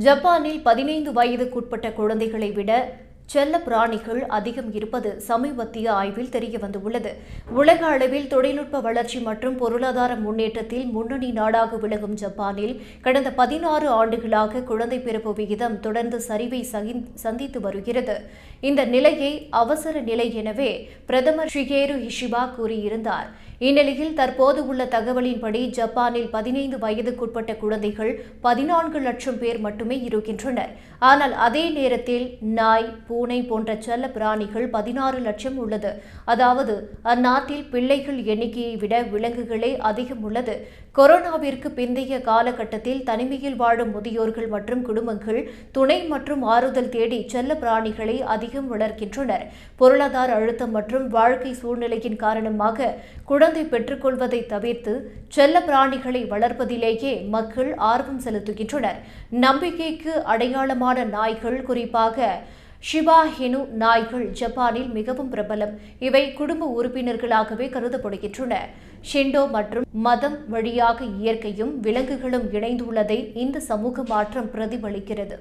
ஜப்பானில் 15 வயதுக்குட்பட்ட குழந்தைகளை விட செல்ல பிராணிகள் அதிகம் இருப்பது சமீபத்திய ஆய்வில் தெரியவந்துள்ளது. உலக அளவில் தொழில்நுட்ப வளர்ச்சி மற்றும் பொருளாதார முன்னேற்றத்தில் முன்னணி நாடாக விளங்கும் ஜப்பானில் கடந்த 16 ஆண்டுகளாக குழந்தை பிறப்பு விகிதம் தொடர்ந்து சரிவை சந்தித்து வருகிறது. இந்த நிலையை அவசர நிலை எனவே பிரதமர் ஷிகேரு ஹிஷிபா கூறியிருந்தார். இந்நிலையில் தற்போது உள்ள தகவலின்படி ஜப்பானில் 15 வயதுக்குட்பட்ட குழந்தைகள் 14 லட்சம் பேர் மட்டுமே இருக்கின்றனர். ஆனால் அதே நேரத்தில் நாய், பூனை போன்ற செல்ல பிராணிகள் 16 லட்சம் உள்ளது. அதாவது அந்நாட்டில் பிள்ளைகள் எண்ணிக்கையை விட விலங்குகளே அதிகம் உள்ளது. கொரோனாவிற்கு பிந்தைய காலகட்டத்தில் தனிமையில் வாழும் முதியோர்கள் மற்றும் குடும்பங்கள் துணை மற்றும் ஆறுதல் தேடி செல்ல பிராணிகளை அதிகம் வளர்க்கின்றனர். பொருளாதார அழுத்தம் மற்றும் வாழ்க்கை சூழ்நிலையின் காரணமாக குழந்தை பெற்றுக்கொள்வதை தவிர்த்து செல்ல பிராணிகளை வளர்ப்பதிலேயே மக்கள் ஆர்வம் செலுத்துகின்றனர். நம்பிக்கைக்கு அடையாளமான நாய்கள், குறிப்பாக ஷிபா இனு நாய்கள் ஜப்பானில் மிகவும் பிரபலம். இவை குடும்ப உறுப்பினர்களாகவே கருதப்படுகின்றன. ஷிண்டோ மற்றும் மதம் வழியாக இயற்கையும் விலங்குகளும் இணைந்துள்ளதை இந்த சமூக மாற்றம் பிரதிபலிக்கிறது.